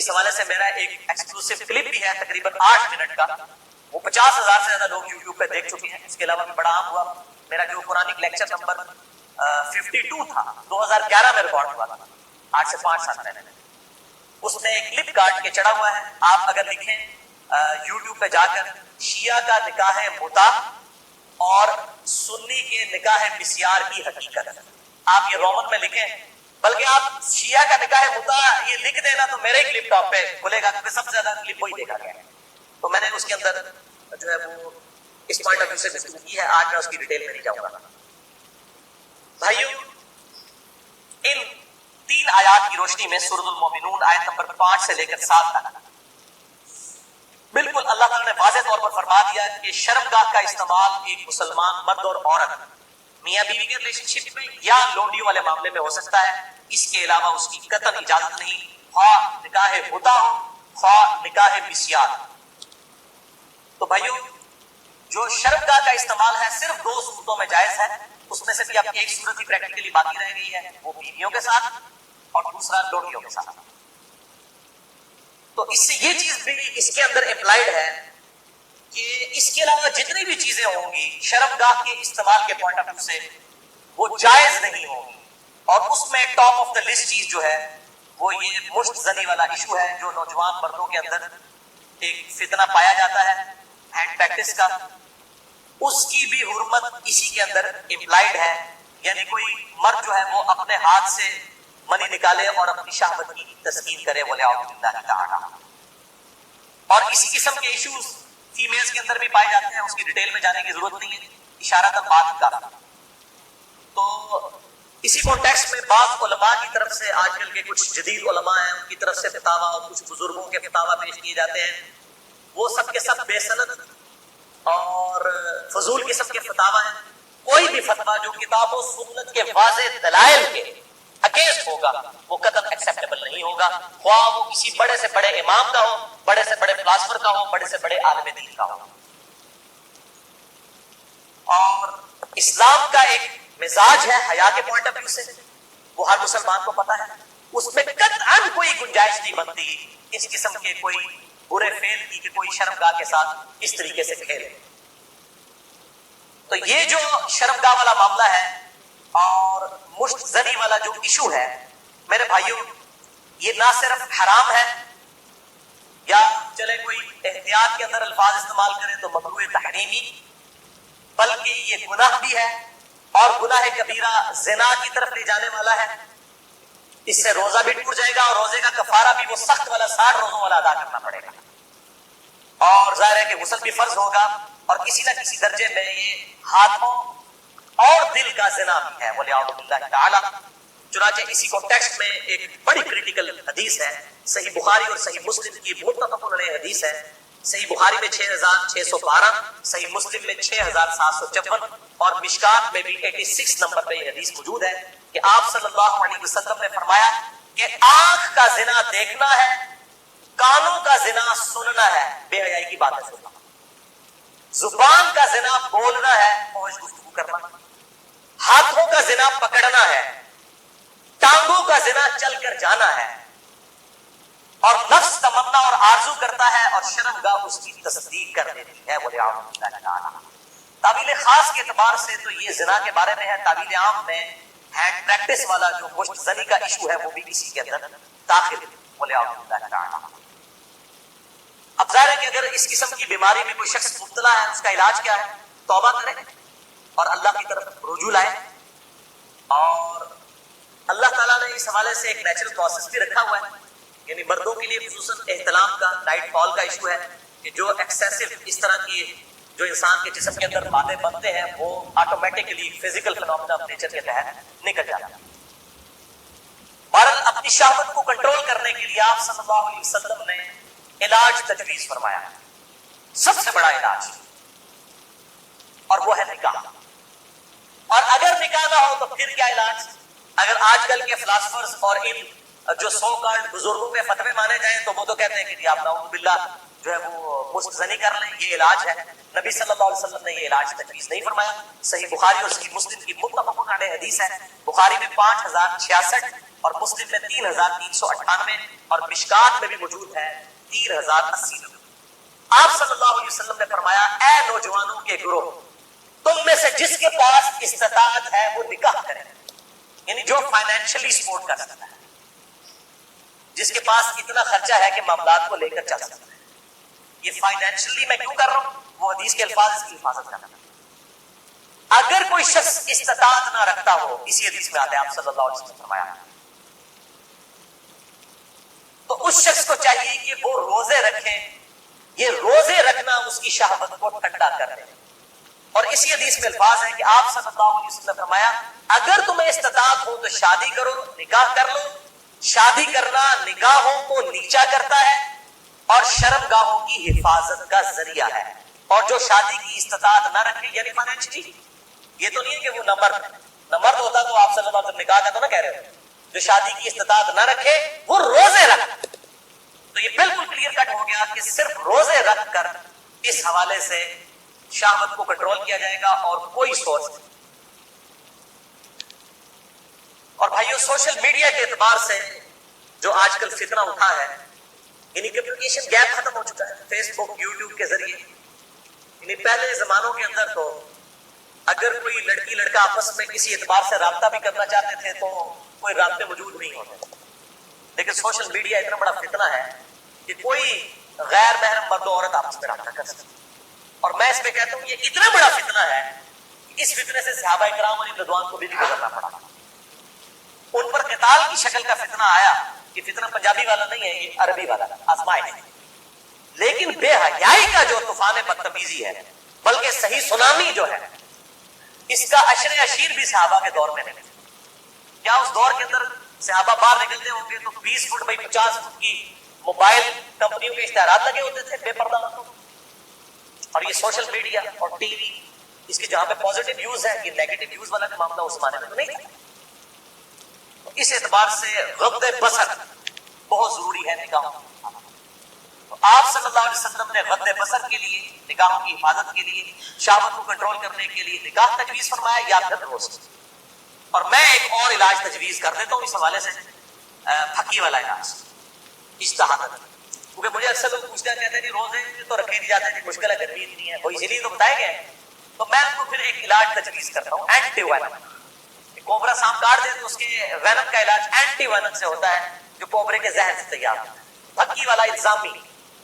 اس حوالے سے میرا ایک ایکسکلوسیو کلپ بھی ہے تقریباً 8 منٹ کا، وہ 50,000 سے زیادہ لوگ یوٹیوب پہ دیکھ چکے ہیں. اس کے علاوہ بھی بڑا عام ہوا میرا جو قرآنک لیکچر نمبر 52 تھا، 2011 میں ریکارڈ ہوا تھا، آج سے 5 سال پہلے. اس میں ایک کلپ کاٹ کے چڑھا ہوا ہے. آپ اگر لکھیں یوٹیوب پہ جا کر شیعہ کا نکاح متع اور سنی کے نکاح مسیار کی حقیقت، آپ یہ رومن میں لکھیں، بلکہ آپ شیعہ کا نکاح متع یہ لکھ دینا تو میرے کلپ ٹاپ پہ کھلے گا، کیونکہ سب سے زیادہ کلپ وہی دیکھا گیا ہے. تو میں نے اس کے اندر جو ہے وہ اس پوائنٹ آف ویو سے گفتگو کی ہے. آج میں اس کی ڈیٹیل میں نہیں جاؤں گا. بھائیو، ان 3 آیات کی روشنی میں سورۃ المومنون آیت نمبر 5 سے لے کر 7 تک بالکل اللہ تعالیٰ نے واضح طور پر فرما دیا کہ شرمگاہ کا استعمال ایک مسلمان مرد اور عورت میاں بیوی کے ریلیشن شپ میں یا لونڈیوں والے معاملے میں ہو سکتا ہے. اس کے علاوہ اس کی قطعاً اجازت نہیں، خواہ نکاح متع ہو خواہ نکاح مسیار. تو بھائیو، جو شرمگاہ کا استعمال ہے صرف 2 صورتوں میں جائز ہے. اس میں سے بھی اب ایک صورت ہی پریکٹیکلی باقی رہ گئی ہے، وہ بیویوں کے ساتھ اور دوسرا لونڈیوں کے ساتھ. تو اس سے یہ چیز بھی اس کے اندر امپلائڈ ہے کہ اس کے علاوہ جتنی بھی چیزیں ہوں گی شرمگاہ کے استعمال کے پوائنٹ آف ویو سے وہ جائز نہیں ہوں گی. اور اس میں ٹاپ آف دا لسٹ چیز جو ہے وہ یہ مشت زنی والا ایشو ہے، جو نوجوان مردوں کے اندر ایک فتنہ پایا جاتا ہے ہینڈ پریکٹس کا. اس کی بھی حرمت اسی کے اندر امپلائڈ ہے. یعنی کوئی مرد جو ہے وہ اپنے ہاتھ سے منی نکالے اور اپنی شہوت کی تسکین کرے، وَلِعَوْذُ بِاللَّهِ تَعَالَىٰ. اور اسی قسم کے ایشوز فیمیلز کے اندر بھی پائے جاتے ہیں. اس کی ڈیٹیل میں جانے کی ضرورت نہیں ہے، اشارتاً بات کا. تو اسی کانٹیکسٹ میں بعض علماء کی طرف سے، آج کل کے کچھ جدید علماء ہیں، ان کی طرف سے فتاویٰ اور کچھ بزرگوں کے فتاویٰ پیش کیے جاتے ہیں. وہ سب کے سب بے سند اور فضول قسم کے فتاویٰ ہیں. کوئی بھی فتویٰ جو کتاب و سنت کے واضح دلائل کے اگینسٹ ہوگا وہ قطعاً ایکسیپٹیبل نہیں ہوگا، خواہ وہ کسی بڑے سے بڑے امام کا ہو، بڑے سے بڑے فلاسفر کا ہو، بڑے سے بڑے عالم دین کا ہو. اور اسلام کا ایک مزاج ہے حیا کے پوائنٹ آف ویو سے، وہ ہر مسلمان کو پتا ہے. اس میں قطعاً کوئی گنجائش نہیں بنتی اس قسم کے کوئی برے فعل کی کہ کوئی شرمگاہ کے ساتھ اس طریقے سے کھیلے. تو یہ جو شرمگاہ والا معاملہ ہے اور مشت زنی والا جو ایشو ہے میرے بھائیوں، یہ نہ صرف حرام ہے یا چلے کوئی احتیاط کے اندر الفاظ استعمال کرے تو مکروہ تحریمی، بلکہ یہ گناہ بھی ہے اور گناہ کبیرہ زنا کی طرف لے جانے والا ہے. اس سے روزہ بھی ٹوٹ جائے گا اور روزے کا کفارہ بھی وہ سخت والا 60 روزوں والا ادا کرنا پڑے گا. اور ظاہر ہے کہ غسل بھی فرض ہوگا اور کسی نہ کسی درجے میں یہ ہاتھوں اور دل کا زنا بھی ہے، وَلِعَوْذُ بِاللَّهِ تَعَالَىٰ. چنانچہ اسی کانٹیکسٹ میں ایک بڑی کریٹیکل حدیث ہے، صحیح بخاری اور صحیح مسلم کی متفق علیہ حدیث ہے. صحیح بخاری میں 6612، صحیح مسلم میں 6754 اور مشکات میں بھی 86 نمبر پہ یہ حدیث موجود ہے کہ آپ صلی اللہ علیہ وسلم نے فرمایا کہ آنکھ کا زنا دیکھنا ہے، کانوں کا زنا سننا ہے، بے حیائی کی باتیں سننا، زبان کا زنا بولنا ہے، فحش گفتگو کرنا، ہاتھوں کا زنا پکڑنا ہے، ٹانگوں کا زنا چل کر جانا ہے، اور نفس تمنا اور آرزو کرتا ہے اور شرمگاہ اس کی تصدیق کر دیتی ہے. تعبیل خاص کے اعتبار سے تو یہ زنا کے بارے میں ہے. تعبیل عام میں ہینڈ پریکٹس والا جو مشت زنی کا ایشو ہے وہ بھی اسی کے اندر داخل ہے. اب ظاہر ہے کہ اگر اس قسم کی بیماری میں کوئی شخص مبتلا ہے، اس کا علاج کیا ہے؟ توبہ کرے اور اللہ کی طرف رجوع لائے. اور اللہ تعالیٰ نے اس حوالے سے ایک نیچرل پروسیس بھی رکھا ہوا ہے. یعنی مردوں کے لیے خصوصاً احتلام کا، نائٹ فال کا ایشو ہے کہ جو ایکسیسو اس طرح کی جو انسان کے جسم کے اندر مادے بنتے ہیں وہ automatically physical phenomena of nature کے تحت نکل جاتا ہے. اور اپنی شہوت کو کنٹرول کرنے کے لیے آپ صلی اللہ علیہ وسلم نے علاج تجویز فرمایا، سب سے بڑا علاج، اور وہ ہے نکاح. اور اگر نکاح نہ ہو تو پھر کیا علاج؟ اگر آج کل کے فلاسفرز اور ان جو سو کالڈ بزرگوں کے فتوے مانے جائیں تو وہ تو کہتے ہیں کہ جی آپ نعوذ باللہ جو ہے وہ مشت زنی کر لیں، یہ علاج ہے. نبی صلی اللہ علیہ وسلم نے یہ علاج تجویز نہیں فرمایا. صحیح بخاری اور صحیح مسلم کی متفق علیہ حدیث ہے. بخاری میں 5066، اور مسلم میں 3398 اور مشکات میں بھی موجود ہے 3080 نمبر. آپ صلی اللہ علیہ وسلم نے فرمایا اے نوجوانوں کے گروہ تم میں سے جس کے پاس استطاعت ہے وہ نکاح کرے, یعنی جو فائنینشلی سپورٹ کر سکتا ہے, جس کے پاس اتنا خرچہ ہے کہ معاملات کو لے کر چل سکتا ہے. یہ فائنینشلی میں کیوں کر رہا ہوں, وہ حدیث کے الفاظ اس کی حفاظت کرنا. اگر کوئی شخص استطاعت نہ رکھتا ہو, اسی حدیث میں آتا ہے آپ صلی اللہ علیہ وسلم نے فرمایا, تو اس شخص کو چاہیے کہ وہ روزے رکھے. یہ روزے رکھنا اس کی شہوت کو ٹھنڈا کر دے. اور اسی حدیث میں الفاظ ہے کہ آپ صلی اللہ علیہ وسلم نے فرمایا اگر تمہیں استطاعت ہو تو شادی کرو, نکاح کر لو. شادی کرنا نگاہوں کو نیچا کرتا ہے اور شرمگاہوں کی حفاظت کا ذریعہ ہے. اور جو شادی کی استطاعت نہ رکھے, یعنی فائنینشلی, یہ تو نہیں ہے کہ وہ نمبر ہوتا تو آپ صلی اللہ علیہ وسلم نکاح کا تو نہ کہہ رہے ہو. جو شادی کی استطاعت نہ رکھے وہ روزے رکھ. تو یہ بالکل کلیئر کٹ ہو گیا کہ صرف روزے رکھ کر اس حوالے سے شہوت کو کنٹرول کیا جائے گا اور کوئی سورس نہیں. اور بھائیو سوشل میڈیا کے اعتبار سے جو آج کل فتنہ اٹھا ہے, یعنی کمیونیکیشن گیپ ختم ہو چکا ہے فیس بک یوٹیوب کے ذریعے. یعنی پہلے زمانوں کے اندر تو اگر کوئی لڑکی لڑکا آپس میں کسی اعتبار سے رابطہ بھی کرنا چاہتے تھے تو کوئی رابطے موجود نہیں ہوتے. لیکن سوشل میڈیا اتنا بڑا فتنہ ہے کہ کوئی غیر محرم مرد و عورت آپس میں رابطہ کر سکتے. اور میں اس پہ کہتا ہوں یہ اتنا بڑا فتنہ ہے کہ اس فتنے سے صحابہ اکرام اور رضوان کو بھی گزرنا پڑا. ان پر قتال کی شکل کا فتنہ آیا. یہ فتنہ پنجابی والا نہیں ہے, یہ عربی والا آزمائش ہے. لیکن بے حیائی کا جو طوفان بدتمیزی ہے, بلکہ صحیح سنامی جو ہے, اس کا عشر عشیر بھی صحابہ کے دور میں نہیں. کیا اس دور کے اندر صحابہ باہر نکلتے ہوں گے تو 20 فٹ بائی 50 فٹ کی موبائل کمپنیوں کے اشتہارات لگے ہوتے تھے بے پردہ. اور یہ سوشل میڈیا اور ٹی وی, اس کے جہاں پہ پازیٹیو یوز ہے, یہ نیگیٹو یوز والا معاملہ اس زمانے میں تو نہیں تھا. اس اعتبار سے غض بصر بہت ضروری ہے نگاہوں کی. تو آپ صلی اللہ علیہ وسلم نے غض بصر کے لیے, نگاہوں کی حفاظت کے لیے, شہوت کو کنٹرول کرنے کے لیے نکاح تجویز فرمایا یا پھر روزہ. اور میں ایک اور علاج تجویز کر دیتا ہوں اس حوالے سے, پھکی والا علاج, اجتہاد. کیونکہ مجھے اکثر لوگ پوچھتے ہیں, کہتے ہیں روزے تو رکھے نہیں جاتے, مشکل ہے, گرمی اتنی ہے, وہ اسی لیے تو بتائے گئے. تو میں آپ کو پھر ایک علاج تجویز کرتا ہوں, اینٹی وینم. کوبرا سانپ کاٹ دے تو اس کے وینم کا علاج اینٹی وینم سے ہوتا ہے, جو کوبرے کے زہر سے تیار ہوتا ہے. پھکی والا الزامی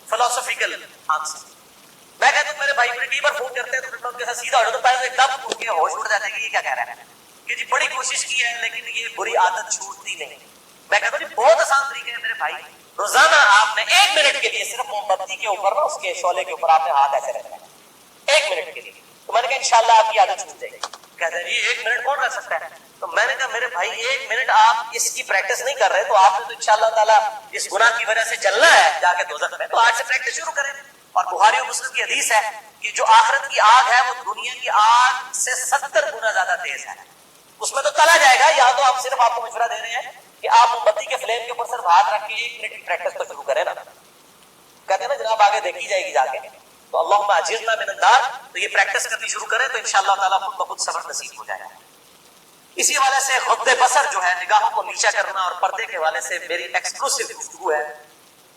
فلسفیکل آنسر. میں کہتا ہوں میرے بھائی بڑی کئی بار فون کرتے ہیں تو پھر میں ان کے ساتھ سیدھا ہو جاتا ہوں, پہلے ایک دم ان کے ہوش اڑ جاتے ہیں کہ یہ کیا کہہ رہے ہیں, کہ جی بڑی کوشش کی ہے لیکن یہ بری عادت چھوٹتی نہیں. میں کہتا ہوں جی بہت آسان طریقے ہے میرے بھائی, روزانہ آپ نے 1 منٹ کے لیے صرف موم بتی کے اوپر نا, اس کے شعلے کے اوپر آپ نے ہاتھ ایسے رکھنا ہے 1 منٹ کے لیے. تو میں نے کہا انشاءاللہ آپ کی عادت چھوٹ جائے گی. کہتے ہیں یہ 1 منٹ کون رہ سکتا ہے؟ تو میں نے کہا میرے بھائی 1 منٹ آپ اس کی پریکٹس نہیں کر رہے تو آپ نے تو انشاءاللہ تعالیٰ اس گناہ کی وجہ سے چلنا ہے جا کے دوزخ میں. تو آج سے پریکٹس شروع کریں. اور بخاری اور مسلم کی حدیث ہے کہ جو آخرت کی آگ ہے وہ دنیا کی آگ سے 70 گنا زیادہ تیز ہے. اس میں تو تلا جائے گا. یہاں تو آپ صرف آپ کو مشورہ دے رہے ہیں کہ آپ موم بتی کے فلیم کے اوپر صرف ہاتھ رکھ کے 1 منٹ کی پریکٹس تو شروع کریں نا. کہتے ہیں نا جناب آگے دیکھی جائے گی جا کے, تو اللہم اجرنا من النار. تو یہ پریکٹس کرنی شروع کریں تو انشاءاللہ تعالیٰ خود بخود صبر نصیب ہو جائے گا. اسی حوالے سے غض بصر جو ہے, نگاہوں کو نیچا کرنا, اور پردے کے حوالے سے میری ایکسکلوسیو گفتگو ہے.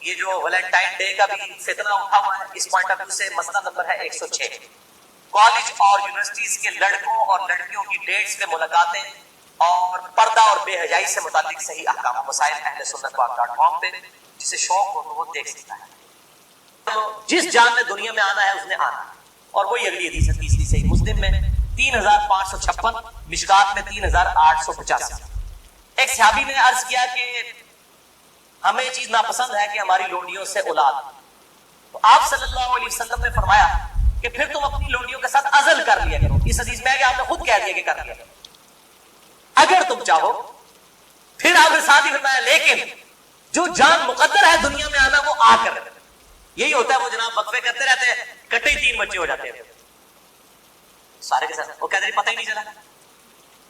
یہ جو ویلنٹائن ڈے کا بھی فتنہ اٹھا ہوا ہے, اس پوائنٹ آف ویو سے مسئلہ نمبر ہے 106. کالج اور یونیورسٹیز کے لڑکوں اور لڑکیوں کی ڈیٹس پہ ملاقاتیں اور پردہ اور بے حیائی سے متعلق صحیح احکام مسائل اہل سنت .com پہ, جسے شوق ہو تو وہ دیکھ سکتا ہے. تو جس جان نے دنیا میں آنا ہے اس نے آنا, اور وہی اگلی حدیث ہے تیسری صحیح مسلم میں 3556, مشکات میں 3885. ایک صحابی نے عرض کیا کہ ہمیں یہ چیز ناپسند ہے کہ ہماری لونڈیوں سے اولاد. تو آپ صلی اللہ علیہ وسلم نے فرمایا کہ پھر تم اپنی لونڈیوں کے ساتھ عزل کر لیا کرو. اس حدیث میں ہے کہ آپ نے خود کہہ دیا کہ کر لیا کرو اگر تم چاہو. پھر آپ نے ساتھ ہی فرمایا لیکن جو جان مقدر ہے دنیا میں آنا وہ آ کر رہے. یہی ہوتا ہے, وہ جناب وقفے کرتے رہتے ہیں, کٹے ہی 3 بچے ہو جاتے ہیں سارے کے ساتھ. وہ کہتے ہیں پتہ ہی نہیں چلا.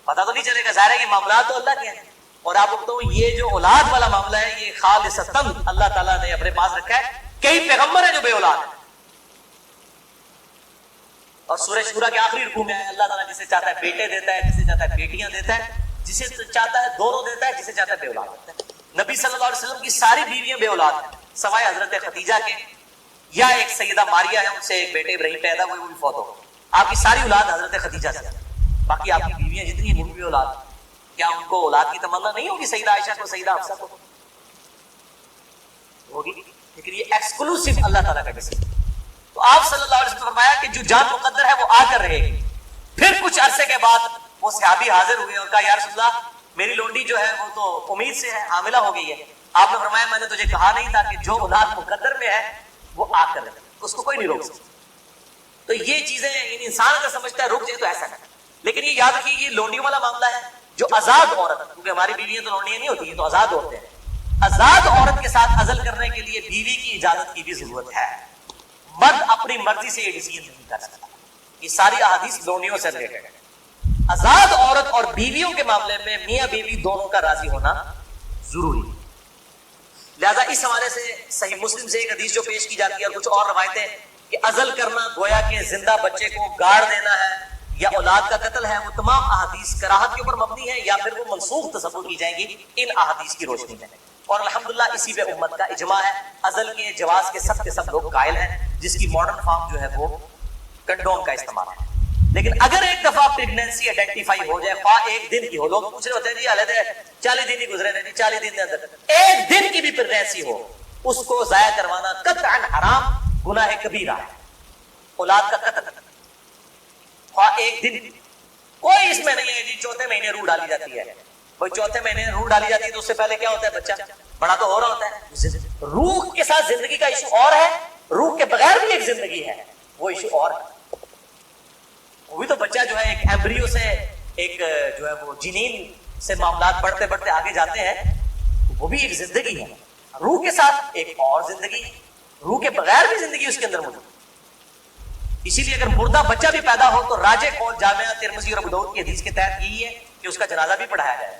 پتہ تو نہیں چلے گا, ظاہر ہے کہ معاملات تو اللہ کے ہیں. اور آپ کو یہ جو اولاد والا معاملہ ہے یہ خالصتاً اللہ تعالیٰ نے اپنے پاس رکھا ہے. کئی پیغمبر ہیں جو بے اولاد ہیں. اور سورہ شورا کے آخری رکوع میں اللہ تعالیٰ جسے چاہتا ہے بیٹے دیتا ہے, جسے چاہتا ہے بیٹیاں دیتا ہے. جسے چاہتا ہے دونوں دیتا ہے, جسے چاہتا ہے بے اولاد دیتا ہے. نبی صلی اللہ علیہ وسلم کی ساری بیویاں بے اولاد ہیں سوائے حضرت خدیجہ کے, یا ایک سیدہ ماریہ ہے, ان سے ایک بیٹے ابراہیم پیدا ہوئے, وہ بھی فوت ہو. آپ کی ساری اولاد حضرت خدیجہ سے, باقی آپ کی بیویاں جتنی ہیں وہ بھی بے اولاد. کیا ان کو اولاد کی تمنا نہیں ہوگی سیدہ عائشہ کو, سیدہ حفصہ کو ہوگی, لیکن یہ ایکسکلوسیو اللہ تعالیٰ کا ڈیسیژن. تو آپ صلی اللہ علیہ وسلم نے فرمایا کہ جو جان مقدر ہے وہ آ کر رہے گی. پھر کچھ عرصے کے بعد وہ صحابی حاضر ہوئے اور کہا یا رسول اللہ میری لونڈی جو ہے وہ تو امید سے ہے, حاملہ ہو گئی ہے. آپ نے فرمایا میں نے تجھے کہا نہیں تھا کہ جو اولاد مقدر میں ہے وہ آ کر رہے, اس کو کوئی نہیں روک سکتا. تو یہ چیزیں انسان اگر سمجھتا ہے رک جائے تو ایسا ہے. لیکن یہ یاد رکھیے یہ لونڈیوں والا معاملہ ہے. جو آزاد عورت, کیونکہ ہماری بیویاں تو لونڈیاں نہیں ہوتی, یہ تو آزاد عورتیں ہیں. آزاد عورت کے ساتھ عزل کرنے کے لیے بیوی کی اجازت کی بھی ضرورت ہے. مرد اپنی مرضی سے یہ ڈیسیژن نہیں کر سکتا. یہ ساری احادیث لونڈیوں سے ریلیٹڈ ہے. آزاد عورت اور بیویوں کے معاملے میں میاں بیوی دونوں کا راضی ہونا ضروری ہے. لہذا اس حوالے سے صحیح مسلم سے ایک حدیث جو پیش کی جاتی ہے اور کچھ اور روایتیں کہ عزل کرنا گویا کہ زندہ بچے کو گاڑ دینا ہے یا اولاد کا قتل ہے, وہ تمام احادیث کراہت کے اوپر مبنی ہے یا پھر وہ منسوخ تصور کی جائیں گی ان احادیث کی روشنی میں. اور الحمدللہ اسی پہ امت کا اجماع ہے. عزل کے جواز کے سب لوگ قائل ہیں, جس کی ماڈرن فارم جو ہے وہ کنڈوم کا استعمال ہے. لیکن اگر ایک دفعہ پریگنینسی آئیڈینٹیفائی ہو جائے, خواہ ایک دن کی ہو, لوگ پوچھ رہے ہوتے ہیں جی حالت ہے 40 دن ہی گزرے رہے, 40 دن کے اندر ایک دن کی بھی پریگنینسی ہو, اس کو ضائع کروانا قطعاً حرام, گناہ کبیرہ ہے. اولاد کا قتل خواہ ایک دن, کوئی اس میں نہیں ہے جی چوتھے مہینے روح ڈالی جاتی ہے. بھائی چوتھے مہینے روح ڈالی جاتی ہے تو اس سے پہلے کیا ہوتا ہے, بچہ بڑا تو ہو رہا ہوتا ہے. روح کے ساتھ زندگی کا ایشو اور ہے, روح کے بغیر بھی ایک زندگی ہے, وہ ایشو اور ہے. وہ بھی تو بچہ جو ہے ایک ایمبریو سے ایک جو ہے وہ جنین سے معاملات بڑھتے بڑھتے آگے جاتے ہیں, وہ بھی ایک زندگی ہے. روح کے ساتھ ایک اور زندگی, روح کے بغیر بھی زندگی اس کے اندر موجود. اسی لیے اگر مردہ بچہ بھی پیدا ہو تو راجح قول جامعہ ترمذی اور ابو داؤد کی حدیث کے تحت یہی ہے کہ اس کا جنازہ بھی پڑھایا جائے.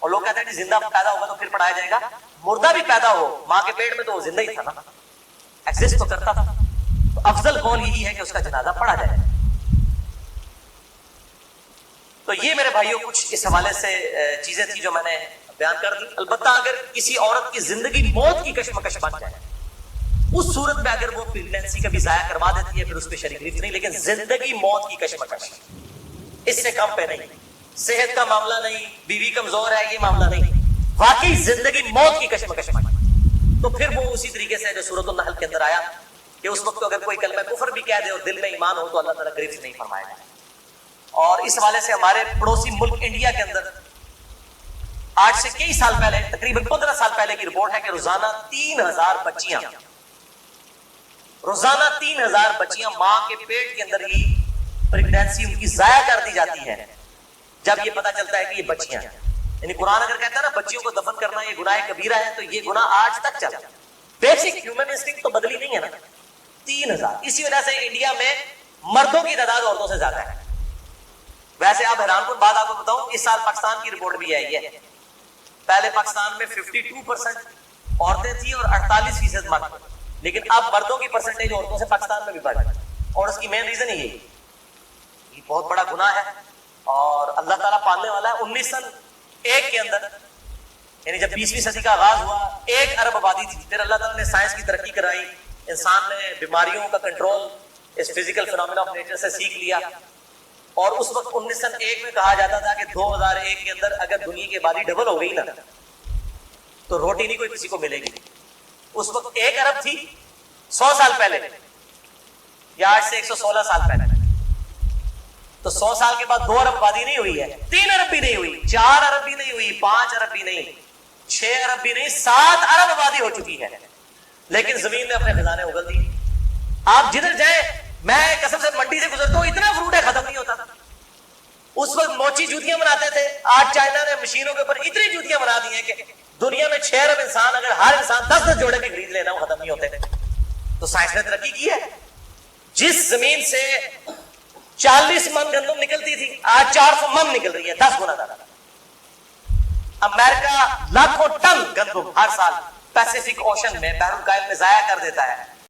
اور لوگ کہتے ہیں کہ زندہ پیدا ہوگا تو پھر پڑھایا جائے گا. مردہ بھی پیدا ہو, ماں کے پیٹ میں تو وہ زندہ ہی تھا نا, ایگزسٹ تو کرتا تھا. تو افضل قول یہی ہے کہ اس کا جنازہ پڑھا جائے. تو یہ میرے بھائیوں کچھ اس حوالے سے چیزیں تھی جو میں نے بیان کر دی. البتہ اگر کسی عورت کی زندگی موت کی کشمکش بن جائے, اس صورت میں اگر وہ پریگنینسی کا بھی ضائع کروا دیتی ہے پھر اس پہ شریک گرفت نہیں, لیکن زندگی موت کی کشمکش اس سے کم پہ نہیں. صحت کا معاملہ نہیں, بیوی کمزور ہے, یہ معاملہ نہیں, واقعی زندگی موت کی کشمکش میں, تو پھر وہ اسی طریقے سے جو سورۃ النحل کے اندر آیا کہ اس وقت اگر کوئی کلمہ کفر بھی کہہ دے اور دل میں ایمان ہو تو اللہ تعالیٰ گرفت نہیں فرمائے گا. اور اس حوالے سے ہمارے پڑوسی ملک انڈیا کے اندر آج سے کئی سال پہلے, تقریباً 15 سال پہلے کی رپورٹ ہے کہ روزانہ 3000 بچیاں ماں کے پیٹ کے اندر ہی پریگنینسی ان کی ضائع کر دی جاتی ہے جب یہ پتا چلتا ہے کہ یہ بچیاں ہیں. یعنی قرآن اگر کہتا ہے نا بچیوں کو دفن کرنا یہ گناہ کبیرہ ہے, تو یہ گناہ آج تک چل رہا ہے. بیسک ہیومن انسٹنکٹ تو بدلی نہیں ہے نا. 3000. اسی وجہ سے انڈیا میں مردوں کی تعداد عورتوں سے زیادہ ہے. ویسے آپ حیران کن بات آپ کو بتاؤں, اس سال پاکستان کی رپورٹ بھی آئی ہے. پہلے پاکستان میں 52% عورتیں تھیں اور 48% مرد, لیکن اب مردوں کی پرسنٹیج عورتوں سے پاکستان میں بھی بڑھ گئی. اور اس کی مین ریزن ہی یہی, یہ بہت بڑا گناہ ہے اور اللہ تعالیٰ پالنے والا ہے. 1901 کے اندر, یعنی جب 20ویں صدی کا آغاز ہوا, 1 ارب آبادی تھی. پھر اللہ تعالیٰ نے سائنس کی ترقی کرائی, انسان نے بیماریوں کا کنٹرول اس فزیکل فینومینا آف نیچر سے سیکھ لیا. اور اس وقت 1901 میں کہا جاتا تھا کہ 2001 کے اندر اگر دنیا کی آبادی ڈبل ہو گئی نا تو روٹی نہیں کوئی کسی کو ملے گی. اس وقت 1 ارب تھی 100 سال پہلے, یا آج سے 116 سال پہلے. تو 100 سال کے بعد 2 ارب آبادی نہیں ہوئی ہے, 3 ارب بھی نہیں ہوئی, 4 ارب بھی نہیں ہوئی, 5 ارب بھی نہیں, 6 ارب بھی نہیں, 7 ارب آبادی ہو چکی ہے. لیکن زمین نے اپنے خزانے اگل دی. آپ جدھر جائیں, میں قسم سے منڈی سے گزرتا ہوں, اتنا فروٹ ہے ختم نہیں ہوتا تھا. اس وقت موچی جوتیاں بناتے تھے, آج چائنا نے مشینوں کے اوپر اتنی جوتیاں بنا دی ہیں کہ دنیا میں 6 ارب انسان, اگر ہر انسان 10 جوڑے بھی خرید لینا وہ ختم نہیں ہوتے. تو سائنس نے ترقی کی ہے. جس زمین سے 40 من گندم نکلتی تھی آج 400 من نکل رہی ہے, 10 گنا زیادہ. امریکہ لاکھوں ٹن گندم ہر سال پیسیفک اوشن میں, بحر الکاہل میں ضائع کر دیتا ہے.